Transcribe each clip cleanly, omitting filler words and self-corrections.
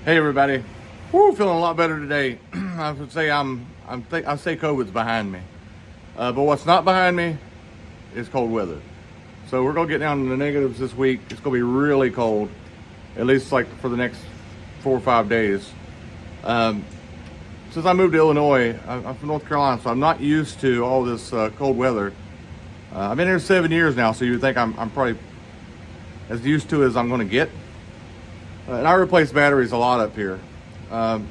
Hey everybody, woo, feeling a lot better today. I would say I say COVID's behind me, but what's not behind me is cold weather. So we're gonna get down to the negatives this week. It's gonna be really cold, at least like for the next 4 or 5 days. Since I moved to Illinois, I'm from North Carolina, so I'm not used to all this cold weather. I've been here 7 years now, so you would think I'm probably as used to as I'm gonna get. And I replace batteries a lot up here.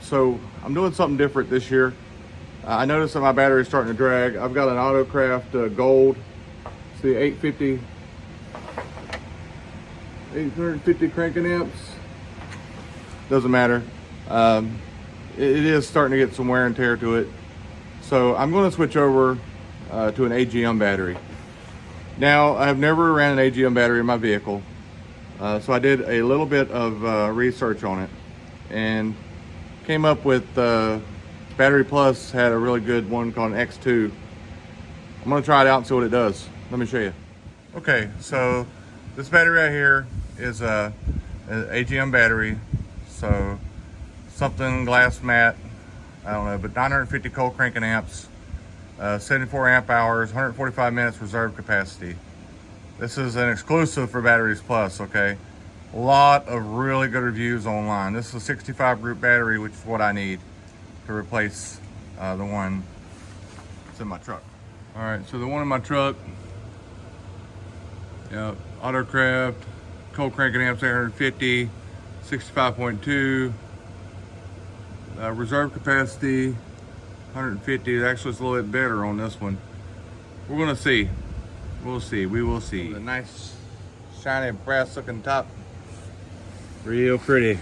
So I'm doing something different this year. I noticed that my battery is starting to drag. I've got an Autocraft Gold. It's the 850 cranking amps. Doesn't matter. It is starting to get some wear and tear to it. So I'm going to switch over to an AGM battery. Now, I've never ran an AGM battery in my vehicle. So I did a little bit of research on it and came up with Battery Plus had a really good one called an X2. I'm gonna try it out and see what it does. Let me show you. Okay, so this battery right here is an AGM battery. So something glass matte, I don't know, but 950 cold cranking amps, 74 amp hours, 145 minutes reserve capacity. This is an exclusive for Batteries Plus, okay? A lot of really good reviews online. This is a 65 group battery, which is what I need to replace the one that's in my truck. All right, so the one in my truck, Autocraft, cold cranking amps 850, 65.2, reserve capacity 150. Actually, it's a little bit better on this one. We're gonna see. We'll see, we will see. A nice, shiny, brass looking top. Real pretty.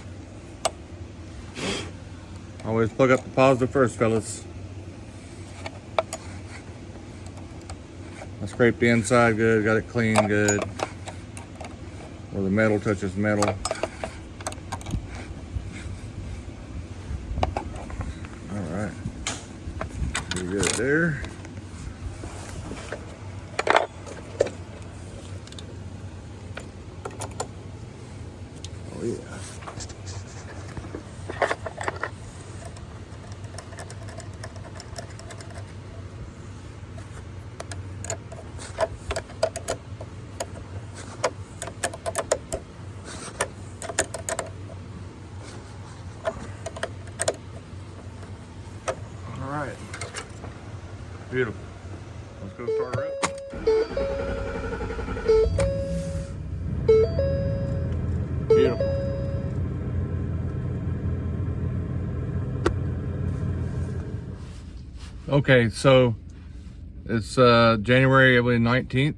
Always plug up the positive first, fellas. I scraped the inside good, got it clean good. Where the metal touches metal. All right, pretty good there. Oh yeah. All right. Beautiful. Let's go start her up. Beautiful. Okay, so it's January, I believe 19th.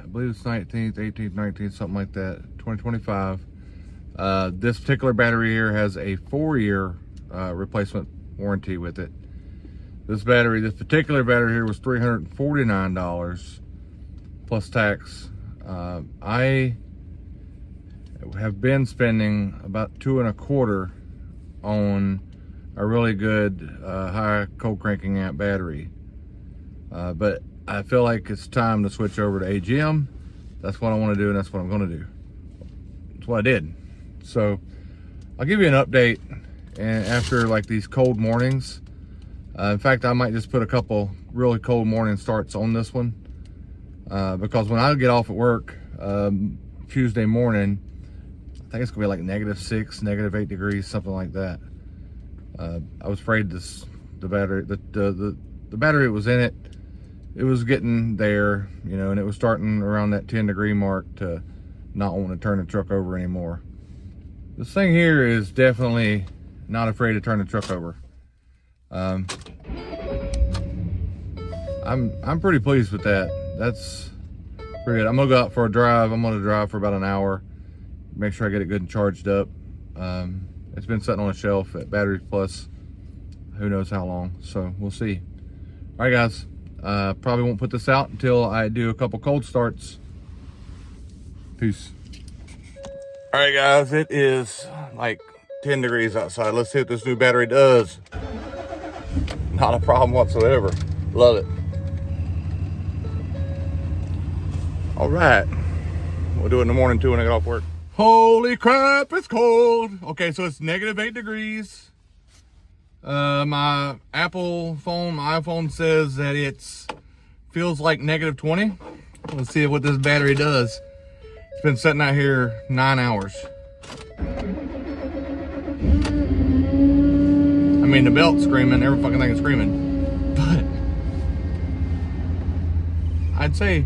I believe it's 19th, 18th, 19th, something like that, 2025. This particular battery here has a 4-year replacement warranty with it. This particular battery here was $349 plus tax. I have been spending about $225 on a really good high cold cranking amp battery, but I feel like it's time to switch over to AGM. That's what I want to do, and that's what I'm going to do. That's what I did. So I'll give you an update, and after like these cold mornings. In fact, I might just put a couple really cold morning starts on this one, because when I get off at work Tuesday morning, I think it's gonna be like -6, -8 degrees, something like that. I was afraid the battery that was in it, it was getting there, you know, and it was starting around that 10-degree mark to not want to turn the truck over anymore. This thing here is definitely not afraid to turn the truck over. I'm pretty pleased with that. That's pretty good. I'm gonna go out for a drive. I'm gonna drive for about an hour, make sure I get it good and charged up. It's been sitting on a shelf at Batteries Plus who knows how long, so we'll see. All right guys, probably won't put this out until I do a couple cold starts. Peace. All right guys, it is like 10 degrees outside. Let's see what this new battery does. Not a problem whatsoever. Love it. All right, we'll do it in the morning too when I get off work. Holy crap, it's cold. Okay, so it's -8 degrees. My Apple phone, my iPhone says that it's feels like -20. Let's see what this battery does. It's been sitting out here 9 hours. I mean, the belt's screaming, every fucking thing is screaming, but I'd say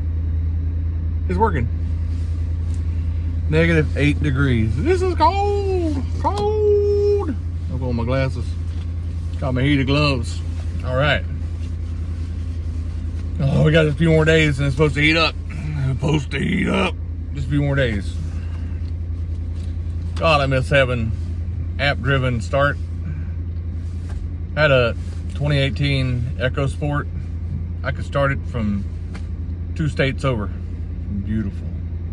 it's working. -8 degrees. This is cold, cold. I'll put on my glasses. Got my heated gloves. All right. Oh, we got a few more days and it's supposed to heat up. It's supposed to heat up. Just a few more days. God, I miss having app-driven start. Had a 2018 EcoSport. I could start it from 2 states over. Beautiful,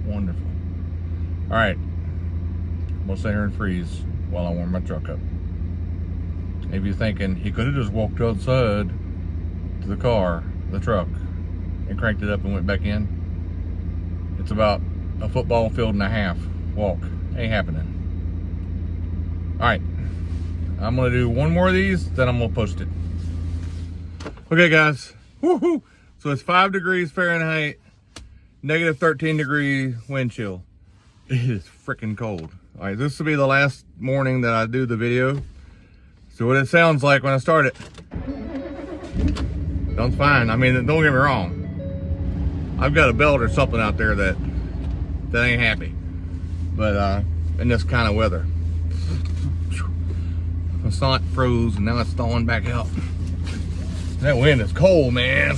wonderful. All right, I'm gonna sit here and freeze while I warm my truck up. Maybe you're thinking he could have just walked outside to the car, the truck, and cranked it up and went back in. It's about a football field and a half walk. Ain't happening. All right, I'm gonna do one more of these, then I'm gonna post it. Okay, guys. Woohoo! So it's 5 degrees Fahrenheit, -13 degree wind chill. It is freaking cold. All right, this will be the last morning that I do the video. So what it sounds like when I start it. Sounds fine. I mean, don't get me wrong. I've got a belt or something out there that ain't happy. But in this kind of weather. It's not froze and now it's thawing back out. That wind is cold, man.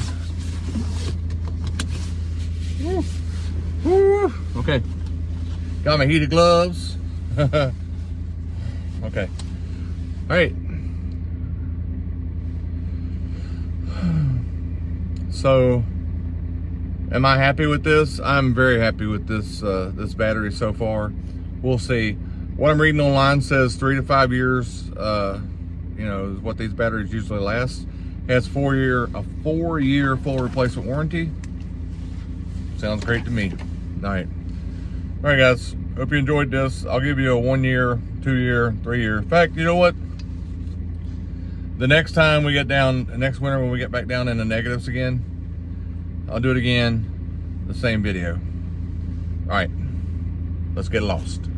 Woo. Woo. Okay. Got my heated gloves. Okay. All right. So, am I happy with this? I'm very happy with this this battery so far. We'll see. What I'm reading online says 3 to 5 years. You know, is what these batteries usually last. It has a 4-year full replacement warranty. Sounds great to me. All right. All right, guys. Hope you enjoyed this. I'll give you a 1 year, 2 year, 3 year. In fact, you know what? The next time we get down, next winter when we get back down in the negatives again, I'll do it again, the same video. All right, let's get lost.